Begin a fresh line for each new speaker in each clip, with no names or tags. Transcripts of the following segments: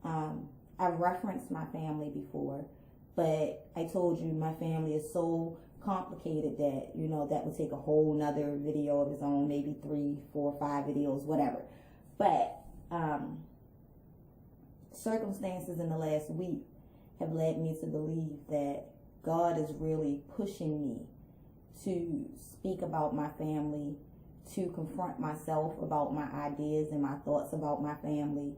I've referenced my family before, but I told you my family is so complicated that, you know, that would take a whole nother video of its own, maybe 3, 4, 5 videos, whatever. But circumstances in the last week have led me to believe that God is really pushing me to speak about my family, to confront myself about my ideas and my thoughts about my family,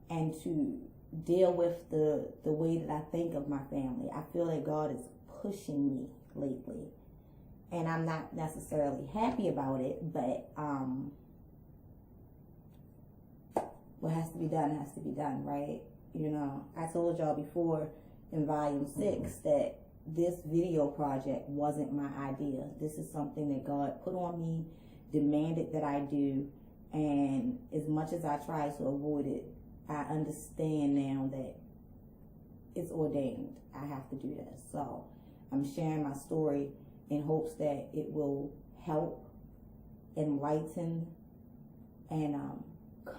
and to deal with the way that I think of my family. I feel that God is pushing me lately, and I'm not necessarily happy about it, but what has to be done has to be done, right? You know, I told y'all before in volume 6 that this video project wasn't my idea. This is something that God put on me, demanded that I do, and as much as I try to avoid it, I understand now that it's ordained. I have to do this. So I'm sharing my story in hopes that it will help, enlighten, and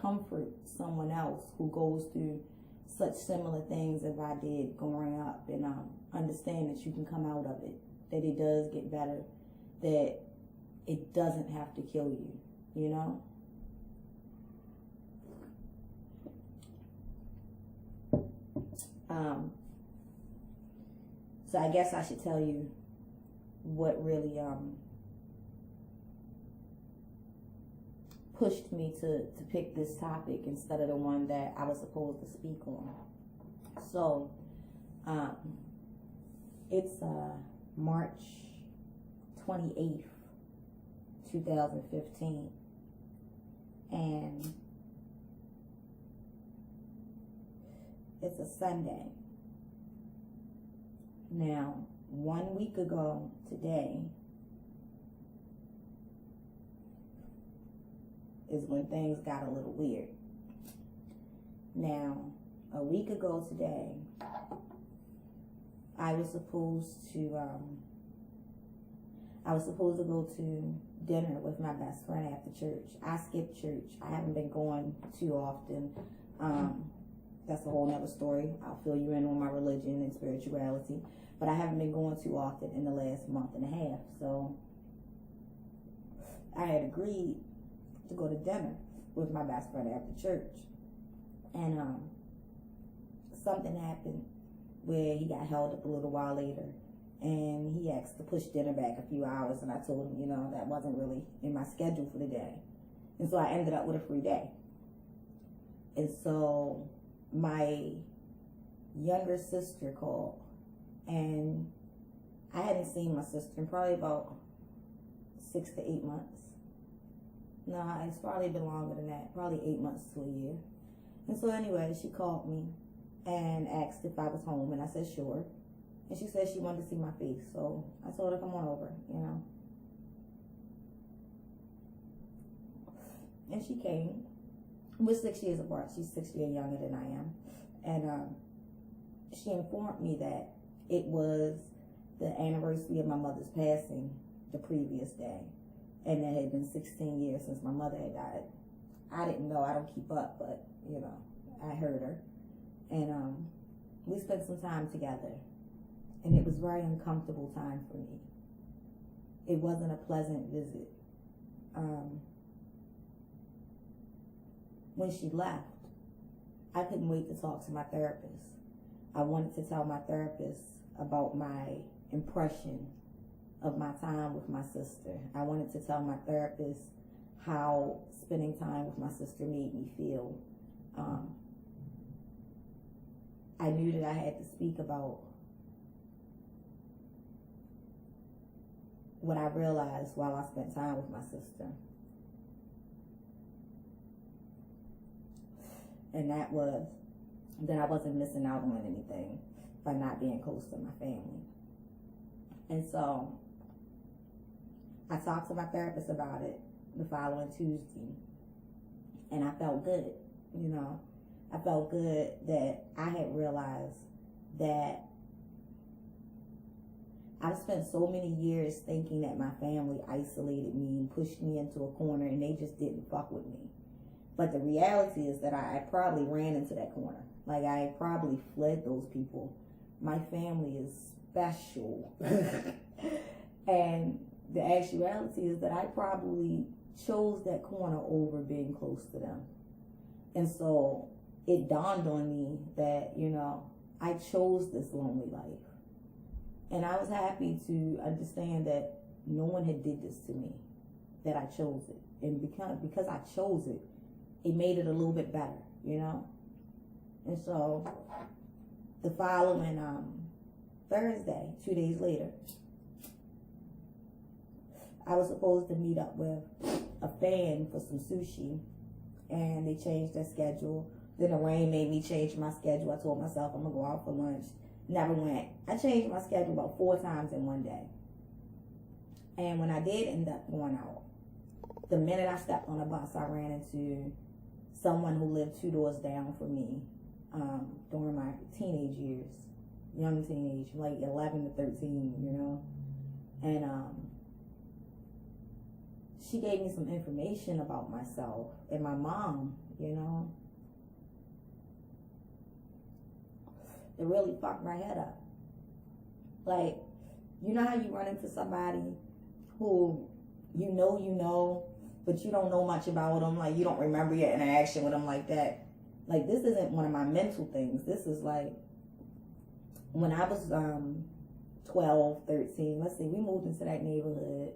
comfort someone else who goes through such similar things as I did growing up, and understand that you can come out of it, that it does get better, that it doesn't have to kill you, you know? So I guess I should tell you what really pushed me to pick this topic instead of the one that I was supposed to speak on. So it's March 28th, 2015, and it's a Sunday. Now, 1 week ago today is when things got a little weird. Now, a week ago today, I was supposed to go to dinner with my best friend after church. I skipped church. I haven't been going too often. That's a whole nother story. I'll fill you in on my religion and spirituality. But I haven't been going too often in the last month and a half. So I had agreed to go to dinner with my best friend after church. And something happened where he got held up a little while later. And he asked to push dinner back a few hours. And I told him, you know, that wasn't really in my schedule for the day. And so I ended up with a free day. And so my younger sister called, and I hadn't seen my sister in probably about 6 to 8 months. No, it's probably been longer than that, probably 8 months to a year. And so anyway, she called me and asked if I was home, and I said sure. And she said she wanted to see my face, so I told her come on over, you know. And she came. We're 6 years apart. She's 6 years younger than I am. And she informed me that it was the anniversary of my mother's passing the previous day. And that had been 16 years since my mother had died. I didn't know. I don't keep up, but, you know, I heard her. And we spent some time together. And it was a very uncomfortable time for me. It wasn't a pleasant visit. When she left, I couldn't wait to talk to my therapist. I wanted to tell my therapist about my impression of my time with my sister. I wanted to tell my therapist how spending time with my sister made me feel. I knew that I had to speak about what I realized while I spent time with my sister. And that was that I wasn't missing out on anything by not being close to my family. And so I talked to my therapist about it the following Tuesday, and I felt good, you know. I felt good that I had realized that I've spent so many years thinking that my family isolated me and pushed me into a corner, and they just didn't fuck with me. But the reality is that I probably ran into that corner. Like, I probably fled those people. My family is special. And the actuality is that I probably chose that corner over being close to them. And so it dawned on me that, you know, I chose this lonely life. And I was happy to understand that no one had did this to me, that I chose it. And because I chose it, it made it a little bit better, you know? And so the following Thursday, 2 days later, I was supposed to meet up with a fan for some sushi, and they changed their schedule. Then the rain made me change my schedule. I told myself I'm going to go out for lunch. Never went. I changed my schedule about 4 times in one day. And when I did end up going out, the minute I stepped on a bus, I ran into someone who lived 2 doors down from me during my teenage years, young teenage, like 11 to 13, you know. And she gave me some information about myself and my mom, you know. It really fucked my head up. Like, you know how you run into somebody who you know, but you don't know much about them. Like, you don't remember your interaction with them like that. Like, this isn't one of my mental things. This is like, when I was 12, 13, let's see, we moved into that neighborhood.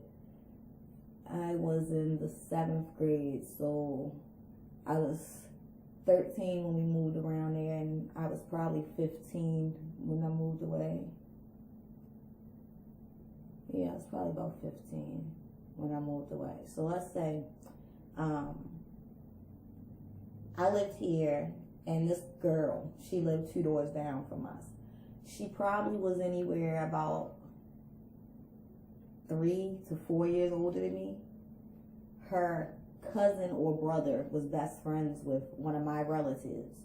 I was in the 7th grade, so I was 13 when we moved around there, and I was probably 15 when I moved away. Yeah, I was probably about 15 when I moved away. So let's say I lived here, and this girl, she lived 2 doors down from us. She probably was anywhere about 3 to 4 years older than me. Her cousin or brother was best friends with one of my relatives.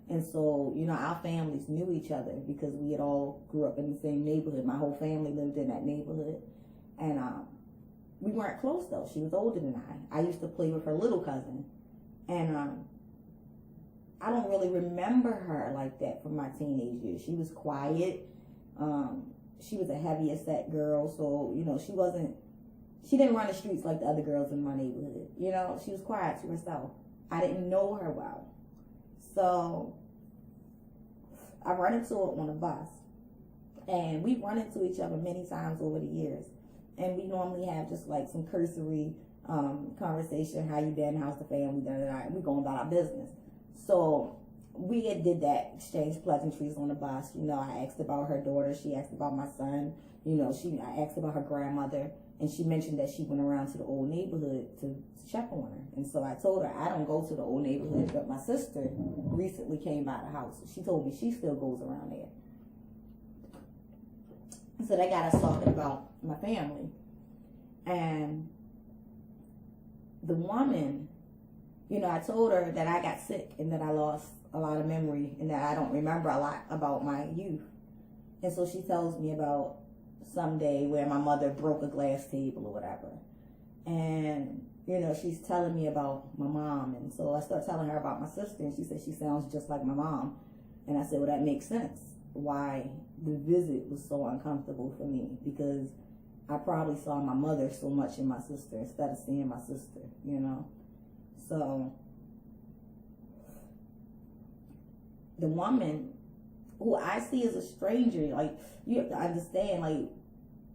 And so, you know, our families knew each other because we had all grew up in the same neighborhood. My whole family lived in that neighborhood. And we weren't close, though. She was older than I used to play with her little cousin. And I don't really remember her like that from my teenage years. She was quiet. She was a heavier set girl. So, you know, she didn't run the streets like the other girls in my neighborhood. You know, she was quiet to herself. I didn't know her well. So I run into her on a bus. And we've run into each other many times over the years. And we normally have just like some cursory conversation. How you been? How's the family? We going about our business. So we did that, exchanged pleasantries on the bus. You know, I asked about her daughter. She asked about my son. You know, I asked about her grandmother. And she mentioned that she went around to the old neighborhood to check on her. And so I told her, I don't go to the old neighborhood, but my sister recently came by the house. She told me she still goes around there. So that got us talking about my family. And the woman, you know, I told her that I got sick and that I lost a lot of memory and that I don't remember a lot about my youth. And so she tells me about someday where my mother broke a glass table or whatever. And, you know, she's telling me about my mom. And so I start telling her about my sister, and she said she sounds just like my mom. And I said, well, that makes sense why the visit was so uncomfortable for me, because I probably saw my mother so much in my sister instead of seeing my sister, you know. So the woman who I see as a stranger, like, you have to understand, like,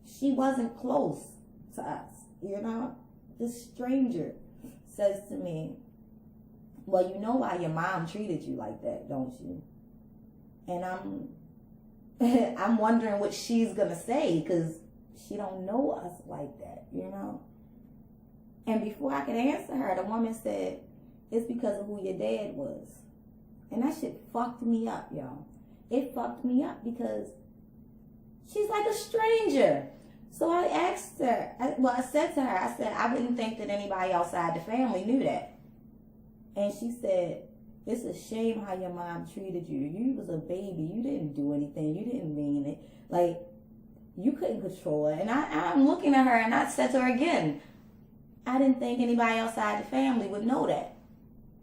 she wasn't close to us, you know. This stranger says to me, well, you know why your mom treated you like that, don't you? And I'm wondering what she's gonna say, because she don't know us like that, you know. And before I could answer her, the woman said, it's because of who your dad was. And that shit fucked me up, y'all. It fucked me up because she's like a stranger. So I asked her, I said to her, I said, I wouldn't think that anybody outside the family knew that. And she said, it's a shame how your mom treated you. You was a baby. You didn't do anything. You didn't mean it. Like, you couldn't control it. And I'm looking at her, and I said to her again, I didn't think anybody outside the family would know that.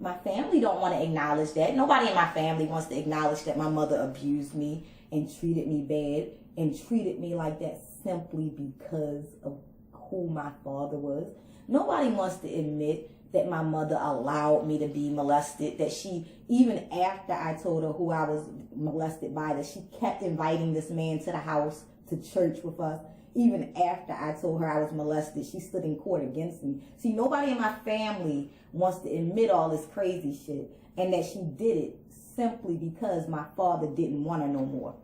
My family don't want to acknowledge that. Nobody in my family wants to acknowledge that my mother abused me and treated me bad and treated me like that simply because of who my father was. Nobody wants to admit that my mother allowed me to be molested, that she, even after I told her who I was molested by, that she kept inviting this man to the house, to church with us. Even after I told her I was molested, she stood in court against me. See, nobody in my family wants to admit all this crazy shit, and that she did it simply because my father didn't want her no more.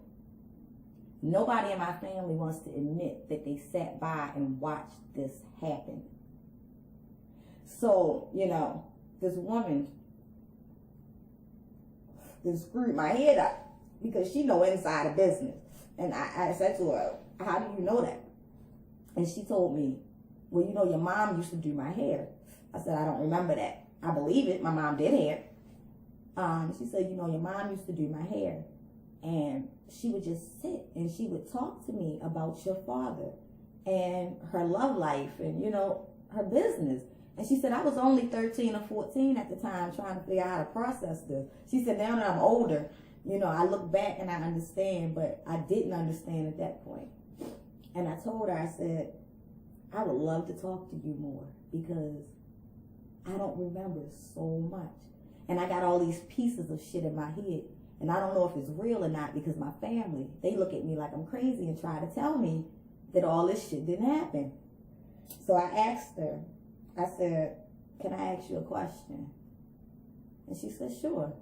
Nobody in my family wants to admit that they sat by and watched this happen. So, you know, this woman just screwed my head up because she know inside the business. And I said to her, how do you know that? And she told me, well, you know, your mom used to do my hair. I said, I don't remember that. I believe it. My mom did hair. She said, you know, your mom used to do my hair. And she would just sit and she would talk to me about your father and her love life and, you know, her business. And she said, I was only 13 or 14 at the time trying to figure out how to process this. She said, now that I'm older, you know, I look back and I understand, but I didn't understand at that point. And I told her, I said, I would love to talk to you more because I don't remember so much. And I got all these pieces of shit in my head. And I don't know if it's real or not because my family, they look at me like I'm crazy and try to tell me that all this shit didn't happen. So I asked her, I said, can I ask you a question? And she said, sure.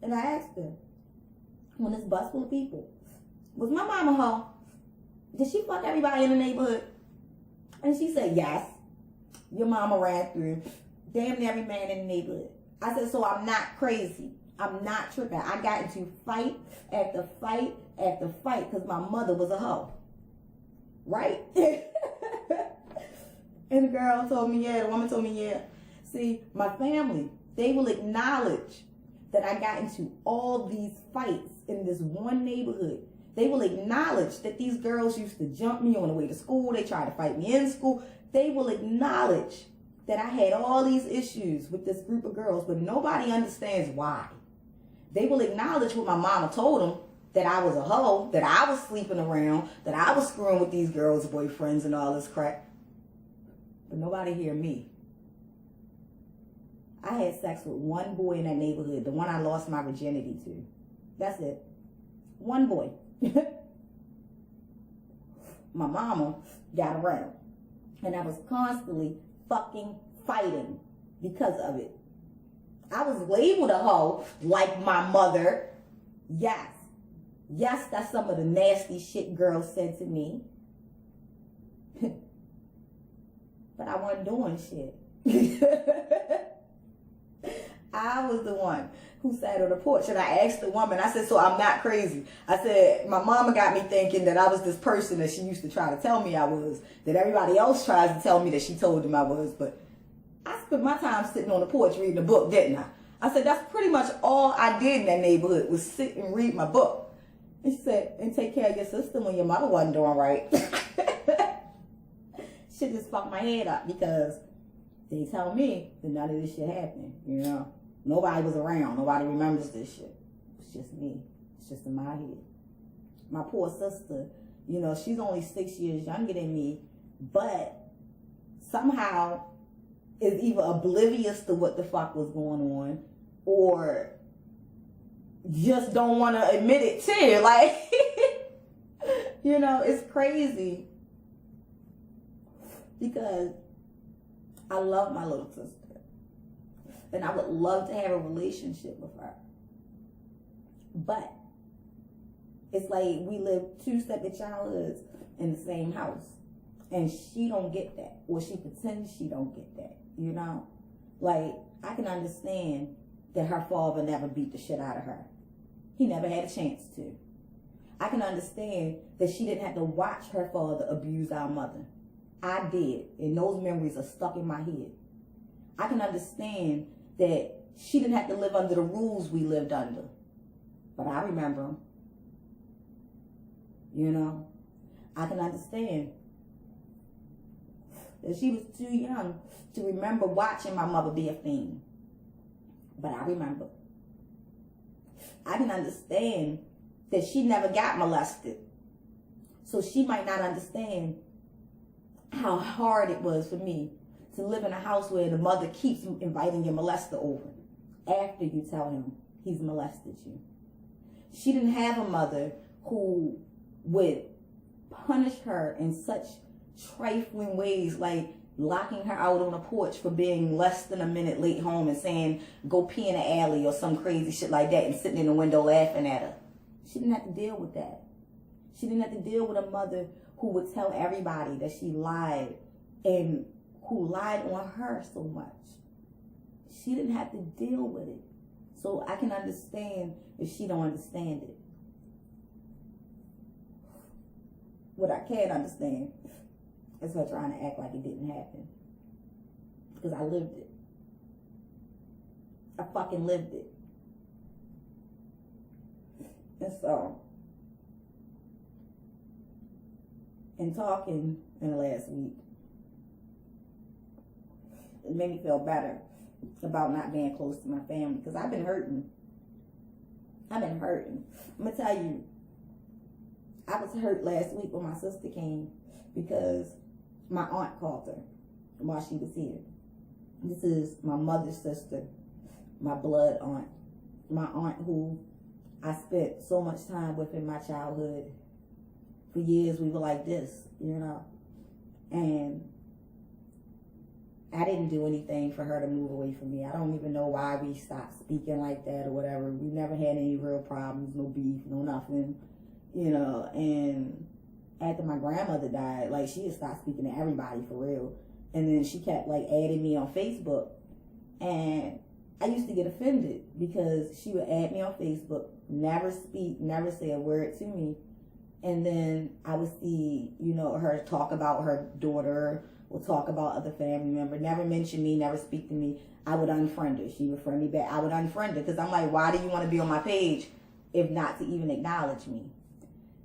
And I asked her, when this bus full of people, was my mama a hoe? Did she fuck everybody in the neighborhood? And she said, yes. Your mama ran through damn near every man in the neighborhood. I said, so I'm not crazy. I'm not tripping. I got into fight after fight after fight because my mother was a hoe. Right? And the girl told me, yeah, the woman told me, yeah. See, my family, they will acknowledge that I got into all these fights in this one neighborhood. They will acknowledge that these girls used to jump me on the way to school. They tried to fight me in school. They will acknowledge that I had all these issues with this group of girls, but nobody understands why. They will acknowledge what my mama told them, that I was a hoe, that I was sleeping around, that I was screwing with these girls' boyfriends and all this crap. But nobody hear me. I had sex with one boy in that neighborhood, the one I lost my virginity to. That's it. One boy. My mama got around. And I was constantly fucking fighting because of it. I was labeled a hoe like my mother. Yes. Yes, that's some of the nasty shit girls said to me. But I wasn't doing shit. I was the one who sat on the porch and I asked the woman, I said, so I'm not crazy. I said, my mama got me thinking that I was this person that she used to try to tell me I was, that everybody else tries to tell me that she told them I was, but I spent my time sitting on the porch reading a book, didn't I? I said, that's pretty much all I did in that neighborhood was sit and read my book. And she said, and take care of your sister when your mother wasn't doing right. Shit just fucked my head up because they tell me that none of this shit happened, you know. Nobody was around. Nobody remembers this shit. It's just me. It's just in my head. My poor sister, you know, she's only 6 years younger than me, but somehow is either oblivious to what the fuck was going on or just don't want to admit it too. Like, you know, it's crazy because I love my little sister. And I would love to have a relationship with her. But it's like we live two separate childhoods in the same house. And she don't get that. Or she pretends she don't get that. You know? Like, I can understand that her father never beat the shit out of her. He never had a chance to. I can understand that she didn't have to watch her father abuse our mother. I did. And those memories are stuck in my head. I can understand that she didn't have to live under the rules we lived under. But I remember them. You know? I can understand that she was too young to remember watching my mother be a fiend. But I remember. I didn't understand that she never got molested. So she might not understand how hard it was for me to live in a house where the mother keeps inviting your molester over after you tell him he's molested you. She didn't have a mother who would punish her in such trifling ways, like locking her out on a porch for being less than a minute late home and saying, go pee in the alley or some crazy shit like that, and sitting in the window laughing at her. She didn't have to deal with that. She didn't have to deal with a mother who would tell everybody that she lied and who lied on her so much. She didn't have to deal with it. So I can understand if she don't understand it. What I can't understand is her trying to act like it didn't happen. Because I lived it. I fucking lived it. And so, in talking in the last week, it made me feel better about not being close to my family, because I've been hurting. I'm gonna tell you, I was hurt last week when my sister came because my aunt called her while she was here. This is my mother's sister, my blood aunt, my aunt who I spent so much time with in my childhood. For years we were like this, you know, and I didn't do anything for her to move away from me. I don't even know why we stopped speaking like that or whatever. We never had any real problems, no beef, no nothing, you know. And after my grandmother died, like, she had stopped speaking to everybody for real. And then she kept like adding me on Facebook. And I used to get offended because she would add me on Facebook, never speak, never say a word to me. And then I would see, you know, her talk about her daughter or talk about other family member, never mention me, never speak to me. I would unfriend her. She would friend me back. I would unfriend her because I'm like, why do you want to be on my page if not to even acknowledge me?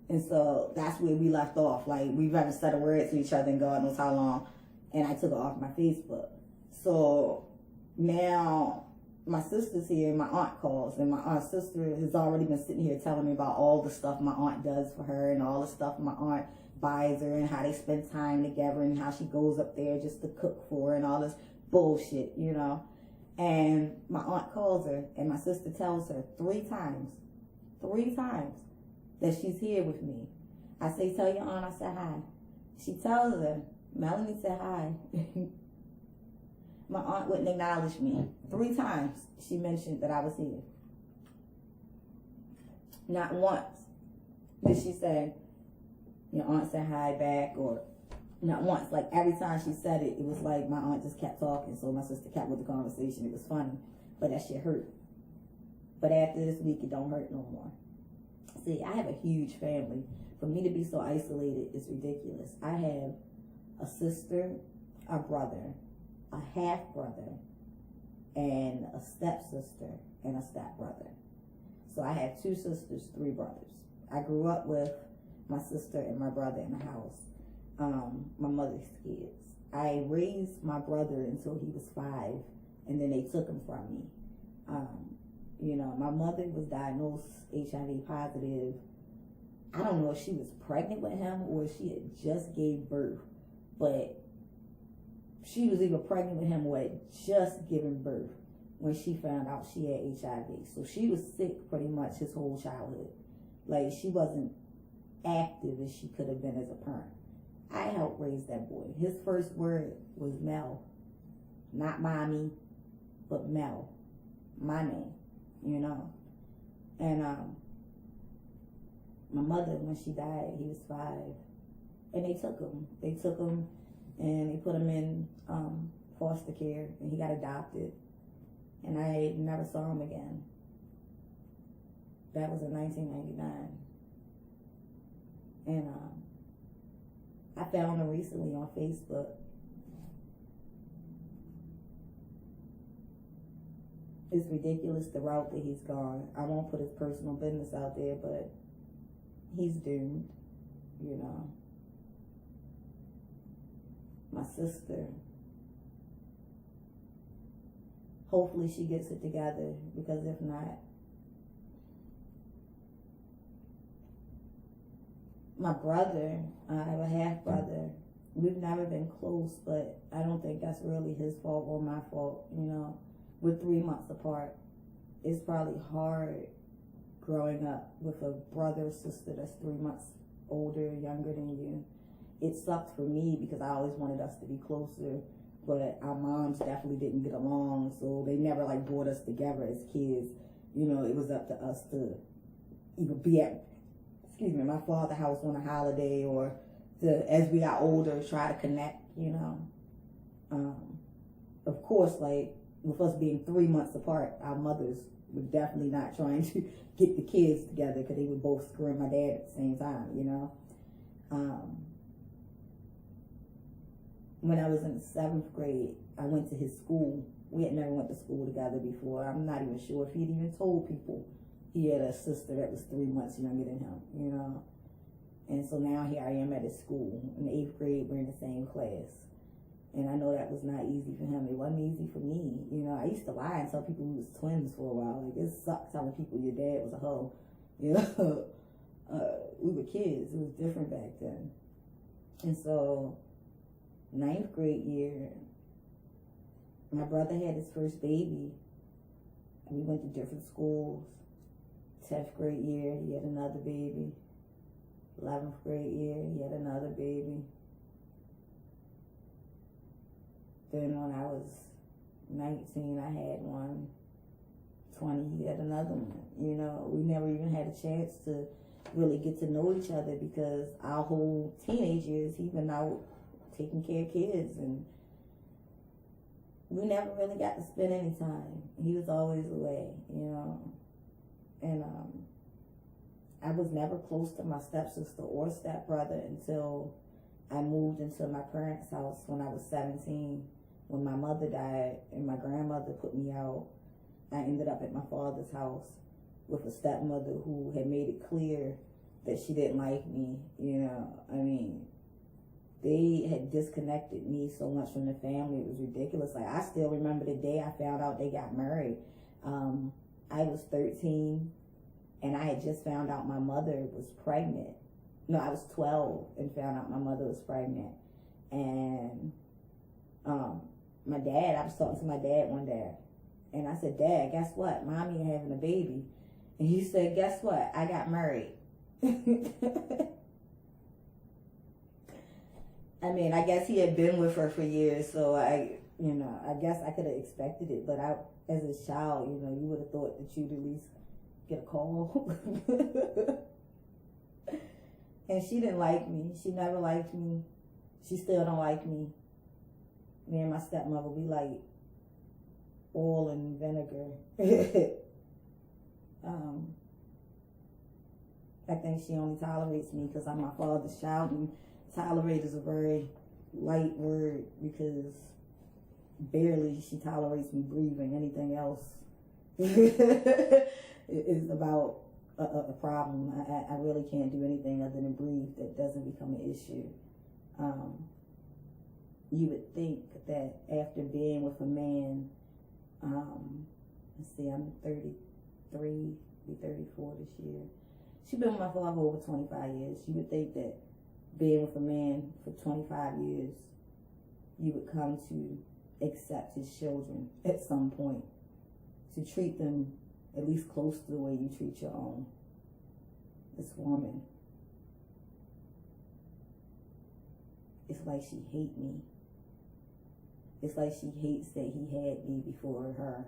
And so that's where we left off. Like, we haven't said a word to each other in God knows how long. And I took her off my Facebook. So now my sister's here, my aunt calls, and my aunt's sister has already been sitting here telling me about all the stuff my aunt does for her and all the stuff my aunt buys her and how they spend time together and how she goes up there just to cook for her and all this bullshit, you know. And my aunt calls her and my sister tells her three times that she's here with me. I say, tell your aunt I said hi. She tells her, Melanie said hi. My aunt wouldn't acknowledge me. 3 times she mentioned that I was here. Not once did she say, your aunt said hi back, or not once. Like, every time she said it, it was like my aunt just kept talking, so my sister kept with the conversation. It was funny, but that shit hurt. But after this week, it don't hurt no more. See, I have a huge family. For me to be so isolated is ridiculous. I have a sister, a brother, a half-brother, and a stepsister and a stepbrother. So I have 2 sisters, 3 brothers. I grew up with my sister and my brother in the house, my mother's kids. I raised my brother until he was 5, and then they took him from me. You know, my mother was diagnosed HIV positive. I don't know if she was pregnant with him or if she had just gave birth, but she was either pregnant with him or had just given birth when she found out she had HIV. So she was sick pretty much his whole childhood. Like, she wasn't active as she could have been as a parent. I helped raise that boy. His first word was Mel. Not mommy, but Mel. My name, you know. And my mother, when she died, he was 5. And they took him. And they put him in foster care, and he got adopted. And I never saw him again. That was in 1999. And I found him recently on Facebook. It's ridiculous the route that he's gone. I won't put his personal business out there, but he's doomed, you know. my sister. Hopefully she gets it together, because if not, my brother, I have a half brother. We've never been close, but I don't think that's really his fault or my fault. You know, we're 3 months apart. It's probably hard growing up with a brother or sister that's 3 months older, younger than you. It sucked for me because I always wanted us to be closer, but our moms definitely didn't get along, so they never like brought us together as kids. You know, it was up to us to either be at, my father's house on a holiday, or to, as we got older, try to connect, you know. Of course, like, with us being 3 months apart, our mothers were definitely not trying to get the kids together, because they were both screwing my dad at the same time, you know. When I was in the 7th grade, I went to his school. We had never went to school together before. I'm not even sure if he'd even told people he had a sister that was 3 months younger than him, you know. And so now here I am at his school. In the 8th grade, we're in the same class. And I know that was not easy for him. It wasn't easy for me. You know, I used to lie and tell people we was twins for a while. Like, it sucked telling people your dad was a hoe. You know, we were kids. It was different back then. And so, 9th grade year, my brother had his first baby. We went to different schools. 10th grade year, he had another baby. 11th grade year, he had another baby. Then when I was 19, I had one. 20, he had another one. You know, we never even had a chance to really get to know each other, because our whole teenage years, he been out taking care of kids, and we never really got to spend any time. He was always away, you know. And I was never close to my stepsister or stepbrother until I moved into my parents' house when I was 17. When my mother died and my grandmother put me out, I ended up at my father's house with a stepmother who had made it clear that she didn't like me. You know, I mean, they had disconnected me so much from the family. It was ridiculous. Like, I still remember the day I found out they got married. I was 13, and I had just found out my mother was pregnant. No, I was 12 and found out my mother was pregnant. And my dad, I was talking to my dad one day, and I said, Dad, guess what? Mommy having a baby. And he said, guess what? I got married. I mean, I guess he had been with her for years, so I guess I could have expected it, but as a child, you know, you would have thought that you'd at least get a call. And she didn't like me. She never liked me. She still don't like me. Me and my stepmother, we like oil and vinegar. I think she only tolerates me because I'm my father's child, and tolerate is a very light word, because barely she tolerates me breathing. Anything else is about a problem. I really can't do anything other than breathe that doesn't become an issue. You would think that after being with a man, let's see, I'm 33, be 34 this year. She's been with my father over 25 years. You would think that being with a man for 25 years, you would come to accept his children at some point, to treat them at least close to the way you treat your own. This woman, it's like she hates me. It's like she hates that he had me before her,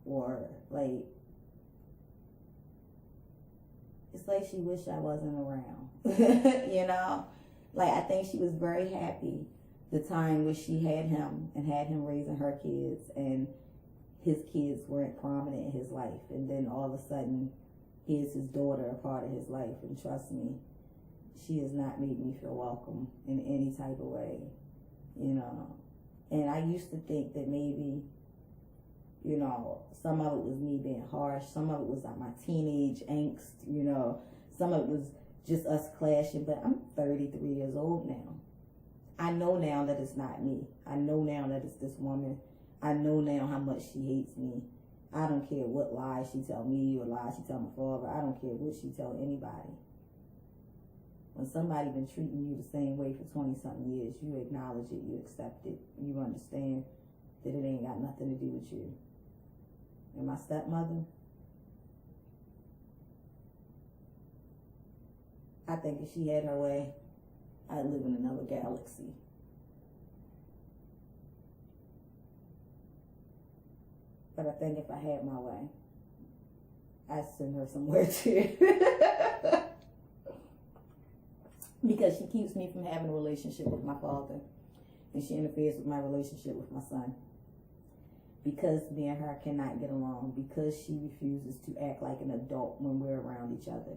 or like, it's like she wished I wasn't around. You know, like, I think she was very happy the time when she had him and had him raising her kids, and his kids weren't prominent in his life, and then all of a sudden here's his daughter a part of his life. And trust me, she has not made me feel welcome in any type of way, you know. And I used to think that maybe, you know, some of it was me being harsh, some of it was like my teenage angst, you know, some of it was just us clashing. But I'm 33 years old now. I know now that it's not me. I know now that it's this woman. I know now how much she hates me. I don't care what lies she tell me or lies she tell my father. I don't care what she tell anybody. When somebody been treating you the same way for 20-something years, you acknowledge it, you accept it, you understand that it ain't got nothing to do with you. And my stepmother, I think if she had her way, I'd live in another galaxy. But I think if I had my way, I'd send her somewhere too. Because she keeps me from having a relationship with my father. And she interferes with my relationship with my son. Because me and her cannot get along. Because she refuses to act like an adult when we're around each other.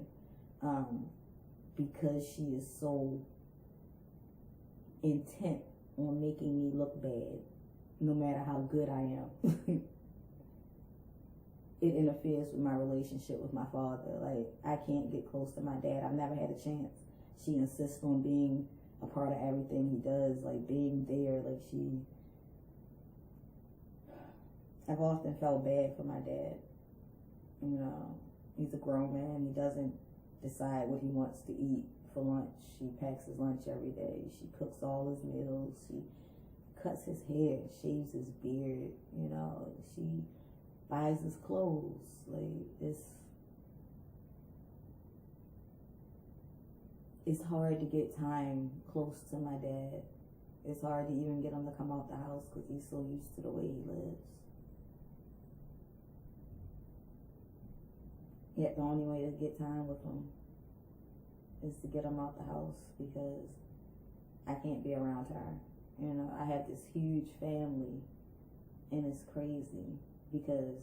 Because she is so intent on making me look bad, no matter how good I am. It interferes with my relationship with my father. Like, I can't get close to my dad. I've never had a chance. She insists on being a part of everything he does, like being there. Like, I've often felt bad for my dad. You know, he's a grown man. He doesn't decide what he wants to eat for lunch. She packs his lunch every day. She cooks all his meals. She cuts his hair, shaves his beard. You know, she buys his clothes. Like, it's hard to get time close to my dad. It's hard to even get him to come out the house because he's so used to the way he lives. Yet the only way to get time with him is to get him out the house, because I can't be around her. You know, I have this huge family, and it's crazy because